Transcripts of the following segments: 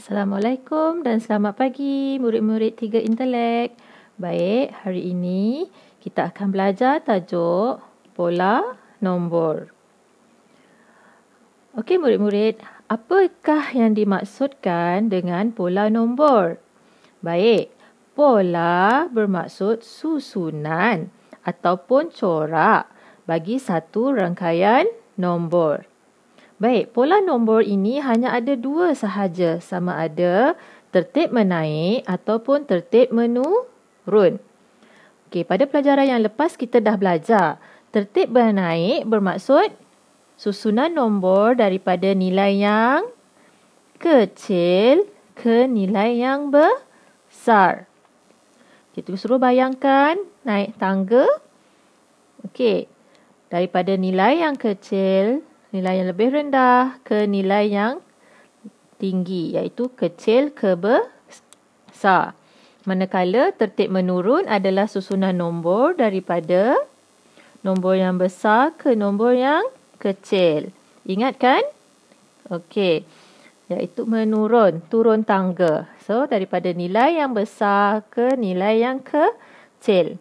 Assalamualaikum dan selamat pagi murid-murid 3 Intelek. Baik, hari ini kita akan belajar tajuk pola nombor. Okey murid-murid, apakah yang dimaksudkan dengan pola nombor? Baik, pola bermaksud susunan ataupun corak bagi satu rangkaian nombor. Baik, pola nombor ini hanya ada dua sahaja, sama ada tertib menaik ataupun tertib menurun. Okey, pada pelajaran yang lepas kita dah belajar. Tertib menaik bermaksud susunan nombor daripada nilai yang kecil ke nilai yang besar. Kita suruh bayangkan naik tangga. Okey, daripada nilai yang kecil, nilai yang lebih rendah ke nilai yang tinggi, iaitu kecil ke besar. Manakala tertib menurun adalah susunan nombor daripada nombor yang besar ke nombor yang kecil. Ingat kan? Okey, iaitu menurun, turun tangga. So, daripada nilai yang besar ke nilai yang kecil.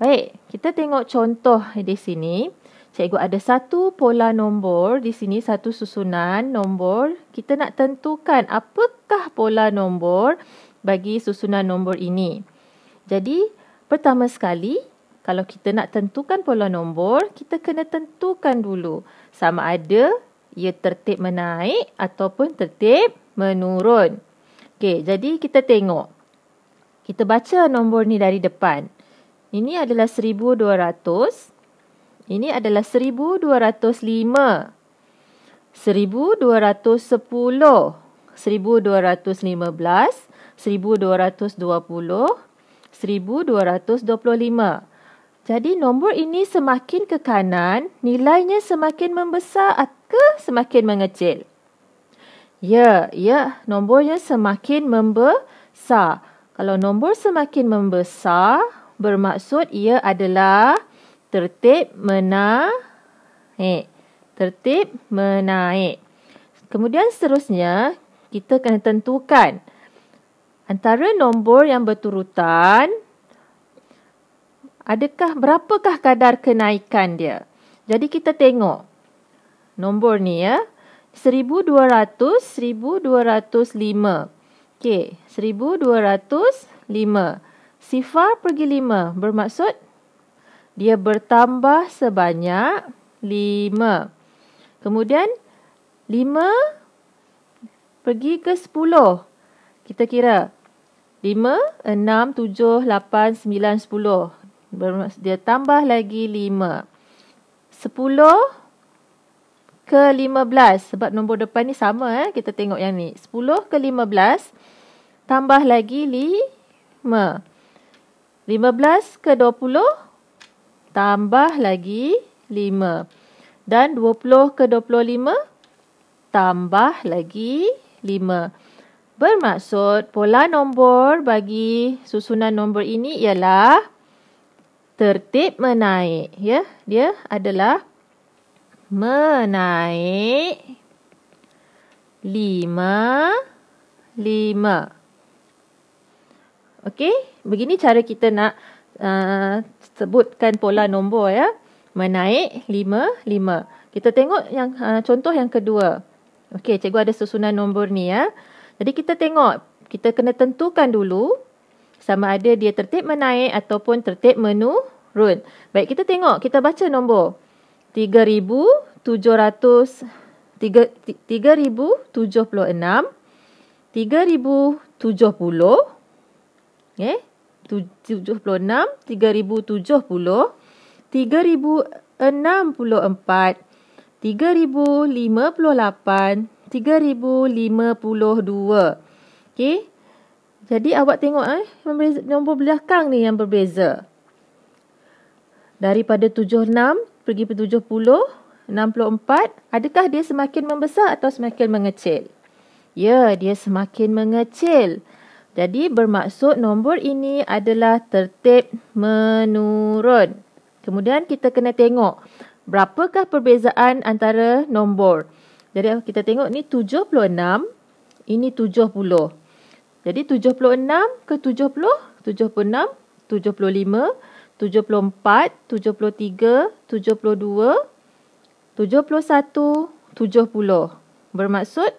Baik, kita tengok contoh di sini. Cikgu ada satu pola nombor di sini, satu susunan nombor. Kita nak tentukan apakah pola nombor bagi susunan nombor ini. Jadi, pertama sekali, kalau kita nak tentukan pola nombor, kita kena tentukan dulu sama ada ia tertib menaik ataupun tertib menurun. Okey, jadi kita tengok. Kita baca nombor ni dari depan. Ini adalah 1200. Ini adalah 1205, 1210, 1215, 1220, 1225. Jadi nombor ini semakin ke kanan, nilainya semakin membesar ke semakin mengecil? Ya, nombornya semakin membesar. Kalau nombor semakin membesar, bermaksud ia adalah tertib menaik. Tertib menaik. Kemudian seterusnya, kita kena tentukan antara nombor yang berturutan, berapakah kadar kenaikan dia. Jadi kita tengok nombor ni ya. 1200, 1205. Okey, 1205. Sifar pergi 5 bermaksud dia bertambah sebanyak 5. Kemudian 5 pergi ke 10. Kita kira 5, 6, 7, 8, 9, 10. Bermaksud dia tambah lagi 5. 10 ke 15. Sebab nombor depan ni sama. Kita tengok yang ni. 10 ke 15. Tambah lagi 5. 15 ke 20. Tambah lagi 5. Dan 20 ke 25. Tambah lagi 5. Bermaksud pola nombor bagi susunan nombor ini ialah tertib menaik. Ya, dia adalah menaik 5. Okey, begini cara kita nak sebutkan pola nombor ya. Menaik 5. Kita tengok yang contoh yang kedua. Okey, cikgu ada susunan nombor ni ya. Jadi kita tengok, kita kena tentukan dulu sama ada dia tertib menaik ataupun tertib menurun. Baik, kita tengok, kita baca nombor 3776, 3070, okey, 76, 3070, 3064, 3058, 3052. Okey. Jadi awak tengok nombor belakang ni yang berbeza. Daripada 76 pergi ke 70, 64, adakah dia semakin membesar atau semakin mengecil? Ya, dia semakin mengecil. Jadi bermaksud nombor ini adalah tertib menurun. Kemudian kita kena tengok berapakah perbezaan antara nombor. Jadi kita tengok ni 76 ini 70. Jadi 76 ke 70, 76, 75, 74, 73, 72, 71, 70. Bermaksud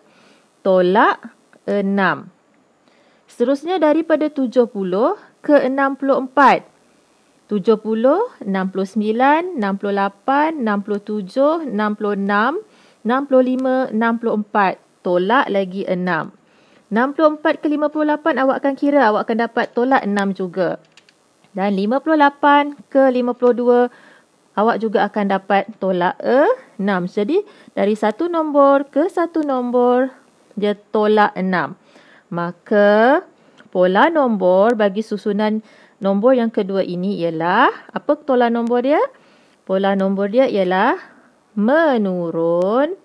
tolak 6. Seterusnya daripada 70 ke 64. 70, 69, 68, 67, 66, 65, 64. Tolak lagi 6. 64 ke 58 awak akan kira, awak akan dapat tolak 6 juga. Dan 58 ke 52 awak juga akan dapat tolak 6. Jadi dari satu nombor ke satu nombor dia tolak 6. Maka pola nombor bagi susunan nombor yang kedua ini ialah, apa pola nombor dia? Pola nombor dia ialah menurun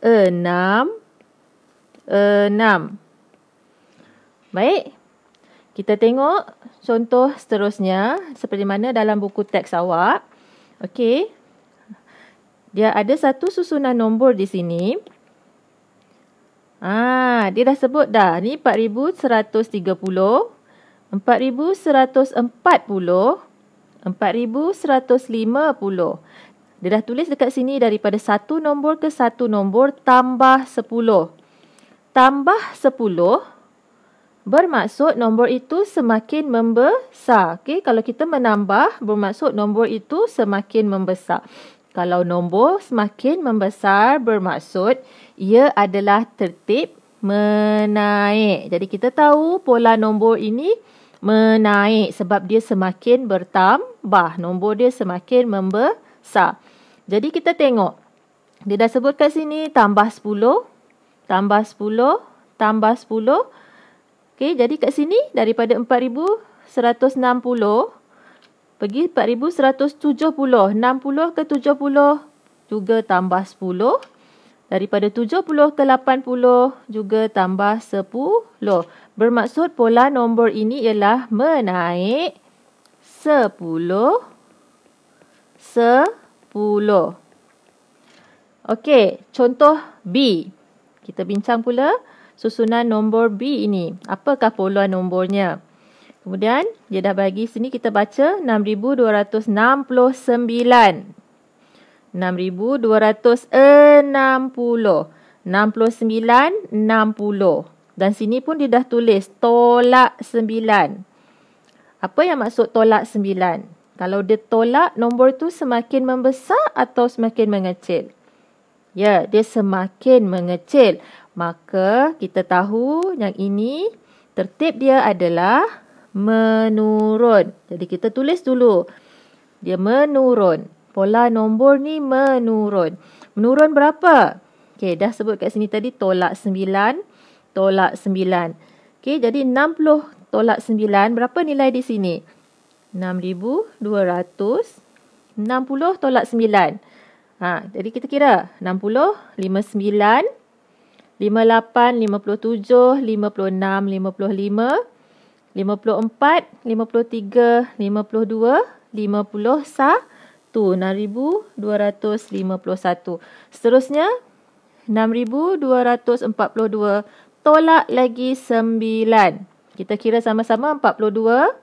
6. Baik, kita tengok contoh seterusnya seperti mana dalam buku teks awak. Okey, dia ada satu susunan nombor di sini. Dia dah sebut dah. Ni 4130, 4140, 4150. Dia dah tulis dekat sini daripada satu nombor ke satu nombor tambah 10. Tambah 10 bermaksud nombor itu semakin membesar. Okey, kalau kita menambah bermaksud nombor itu semakin membesar. Kalau nombor semakin membesar bermaksud ia adalah tertib menaik. Jadi kita tahu pola nombor ini menaik sebab dia semakin bertambah. Nombor dia semakin membesar. Jadi kita tengok. Dia dah sebut kat sini tambah 10, tambah 10, tambah 10. Okey, jadi kat sini daripada 4160 pergi 4170. 60 ke 70 juga tambah 10. Daripada 70 ke 80 juga tambah 10. Bermaksud pola nombor ini ialah menaik 10. Okey, contoh B. Kita bincang pula susunan nombor B ini. Apakah pola nombornya? Kemudian, dia dah bagi sini kita baca 6269. 6260. 69, 60. Dan sini pun dia dah tulis tolak 9. Apa yang maksud tolak 9? Kalau dia tolak, nombor itu semakin membesar atau semakin mengecil? Ya, dia semakin mengecil. Maka kita tahu yang ini tertib dia adalah menurun. Jadi kita tulis dulu. Dia menurun. Pola nombor ni menurun. Menurun berapa? Okey, dah sebut kat sini tadi tolak 9. Tolak 9. Okey, jadi 60 tolak 9. Berapa nilai di sini? 6,200. 60 tolak 9. Jadi kita kira. 60, 59, 58, 57, 56, 55, 54, 53, 52, 51. 6,251. Seterusnya 6,242. Tolak lagi 9. Kita kira sama-sama 42,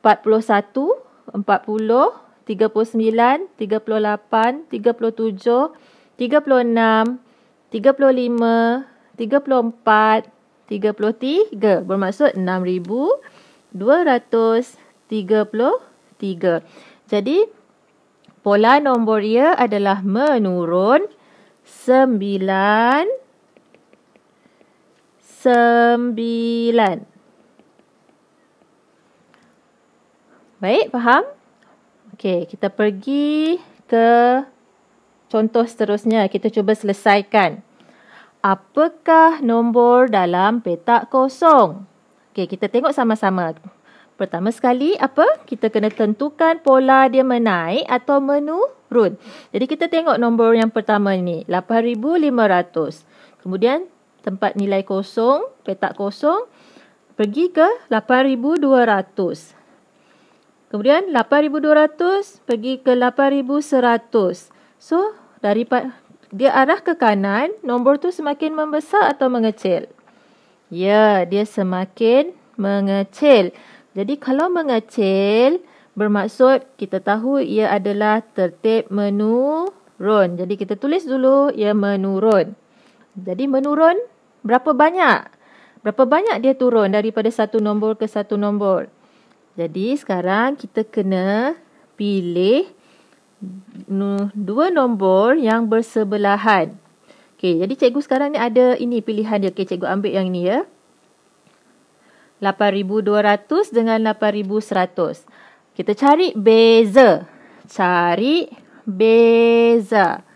41, 40, 39, 38, 37, 36, 35, 34, 33. Bermaksud 6,233. Jadi pola nombor dia adalah menurun 9. Baik, faham? Okey, kita pergi ke contoh seterusnya. Kita cuba selesaikan. Apakah nombor dalam petak kosong? Okey, kita tengok sama-sama. Pertama sekali, apa? Kita kena tentukan pola dia menaik atau menurun. Jadi kita tengok nombor yang pertama ni, 8,500. Kemudian tempat nilai kosong, petak kosong, pergi ke 8,200. Kemudian 8,200 pergi ke 8,100. So, daripada dia arah ke kanan, nombor tu semakin membesar atau mengecil? Ya, dia semakin mengecil. Jadi kalau mengecil, bermaksud kita tahu ia adalah tertib menurun. Jadi kita tulis dulu ia menurun. Jadi menurun berapa banyak? Berapa banyak dia turun daripada satu nombor ke satu nombor? Jadi sekarang kita kena pilih dua nombor yang bersebelahan. Okey, jadi cikgu sekarang ni ada ini pilihan dia. Okey, cikgu ambil yang ini ya. 8,200 dengan 8,100. Kita cari beza. Cari beza.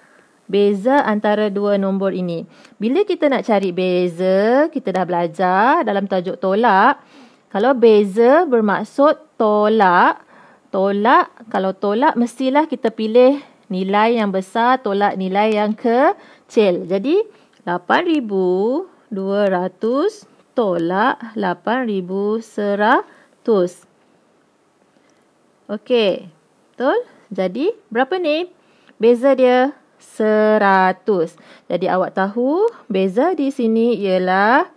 Beza antara dua nombor ini. Bila kita nak cari beza, kita dah belajar dalam tajuk tolak. Kalau beza bermaksud tolak. Kalau tolak mestilah kita pilih nilai yang besar, tolak nilai yang kecil. Jadi 8,200 tolak 8,100. Okey, betul? Jadi berapa ni? Beza dia 100. Jadi awak tahu beza di sini ialah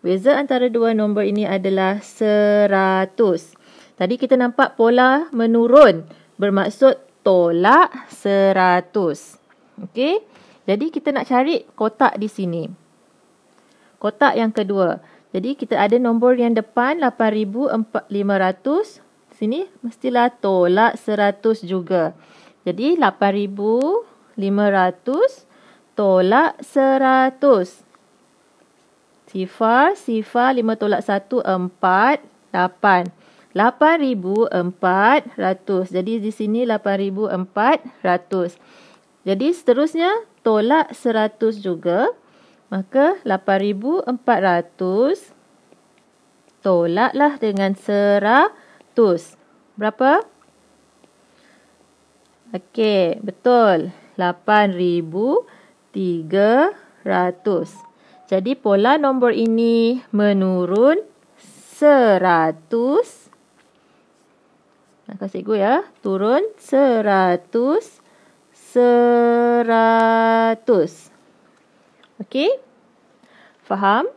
beza antara dua nombor ini adalah 100. Tadi kita nampak pola menurun, bermaksud tolak 100. Okey. Jadi kita nak cari kotak di sini. Kotak yang kedua. Jadi kita ada nombor yang depan 8,500. Sini mestilah tolak 100 juga. Jadi 8,500 tolak 100. Sifar, 5 tolak 1, 4, 8. 8,400. Jadi di sini 8,400. Jadi seterusnya tolak 100 juga. Maka 8,400 tolaklah dengan 100. Berapa? Okey, betul. 8,300. Jadi pola nombor ini menurun 100. Nak kasih cikgu ya. Turun 100. 100. Okey? Faham?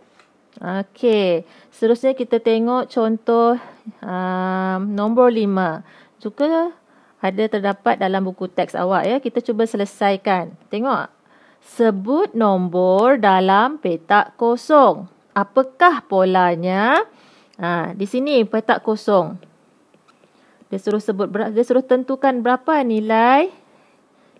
Okey. Seterusnya kita tengok contoh nombor 5. Juga ada terdapat dalam buku teks awak ya. Kita cuba selesaikan. Tengok. Sebut nombor dalam petak kosong. Apakah polanya? Di sini petak kosong. Dia suruh tentukan berapa nilai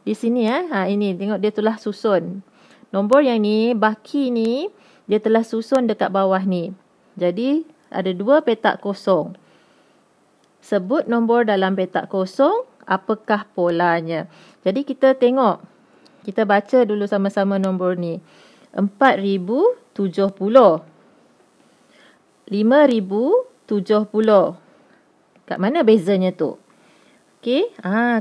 di sini ya. Ini tengok dia telah susun. Nombor yang ni, baki ni, dia telah susun dekat bawah ni. Jadi, ada dua petak kosong. Sebut nombor dalam petak kosong, apakah polanya? Jadi, kita tengok. Kita baca dulu sama-sama nombor ni. 4,070. 5,070. Kat mana bezanya tu? Okey,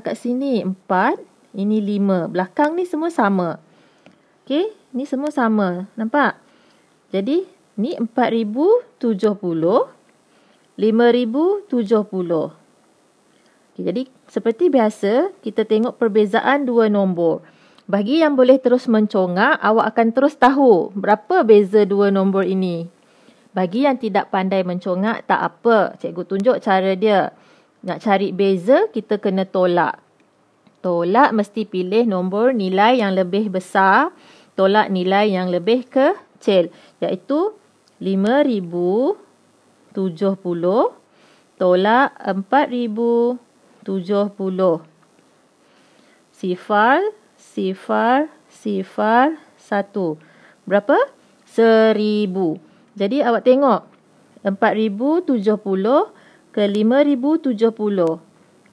kat sini 4, ini 5. Belakang ni semua sama. Okey, ni semua sama. Nampak? Jadi, ni 4,070. 5,070. Okay, jadi, seperti biasa, kita tengok perbezaan dua nombor. Bagi yang boleh terus mencongak, awak akan terus tahu berapa beza dua nombor ini. Bagi yang tidak pandai mencongak, tak apa. Cikgu tunjuk cara dia. Nak cari beza, kita kena tolak. Tolak mesti pilih nombor nilai yang lebih besar. Tolak nilai yang lebih kecil. Iaitu 5,070 tolak 4,070. Sifar, 1. Berapa? 1,000. Jadi awak tengok. 4,070 ke 5,070.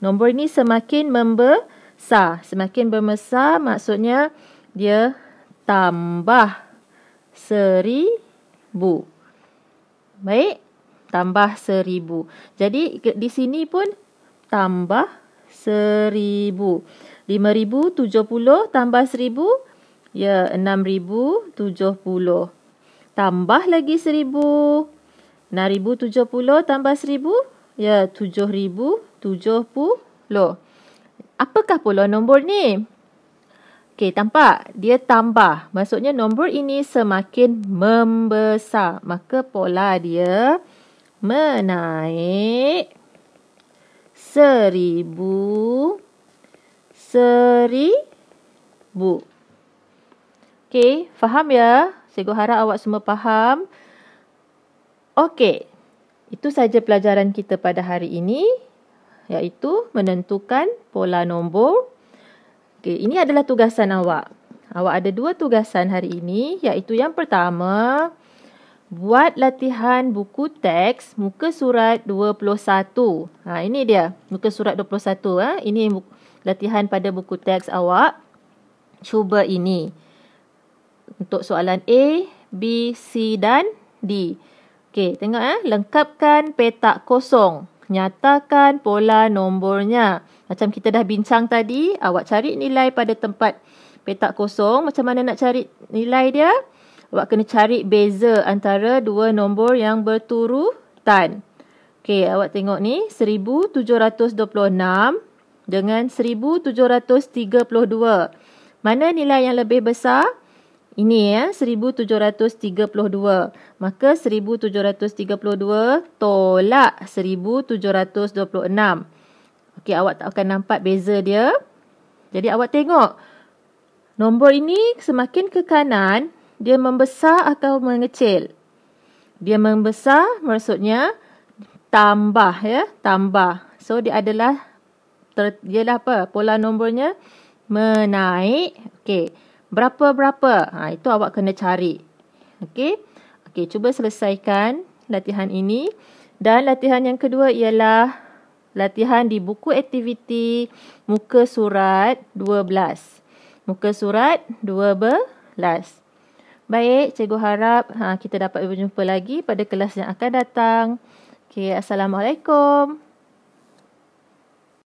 Nombor ini semakin membesar. Semakin membesar maksudnya dia tambah 1,000. Baik, tambah 1,000. Jadi di sini pun tambah 1,000. 5,070 tambah 1,000, ya 6,070. Tambah lagi 1,000. 6,070 tambah 1,000, ya 7,070. Apakah pula nombor ni? Okey, tampak? Dia tambah. Maksudnya nombor ini semakin membesar. Maka pola dia menaik 1000. Okey, faham ya? Cikgu harap awak semua faham. Okey, itu saja pelajaran kita pada hari ini, iaitu menentukan pola nombor. Okey, ini adalah tugasan awak. Awak ada 2 tugasan hari ini, iaitu yang pertama, buat latihan buku teks muka surat 21. Ini dia, muka surat 21. Ini latihan pada buku teks awak. Cuba ini. Untuk soalan A, B, C dan D. Okey, tengok lengkapkan petak kosong. Nyatakan pola nombornya. Macam kita dah bincang tadi, awak cari nilai pada tempat petak kosong. Macam mana nak cari nilai dia? Awak kena cari beza antara 2 nombor yang berturutan. Okey, awak tengok ni, 1726 dengan 1732. Mana nilai yang lebih besar? Ini 1732. Maka 1732 tolak 1726. Okey, awak tak akan nampak beza dia. Jadi awak tengok. Nombor ini semakin ke kanan, dia membesar atau mengecil? Dia membesar maksudnya tambah tambah. So dia adalah pola nombornya menaik. Okey. Berapa-berapa? Itu awak kena cari. Okey. Okey, cuba selesaikan latihan ini. Dan latihan yang kedua ialah latihan di buku aktiviti muka surat 12. Muka surat 12. Baik, cikgu harap kita dapat berjumpa lagi pada kelas yang akan datang. Okey, Assalamualaikum.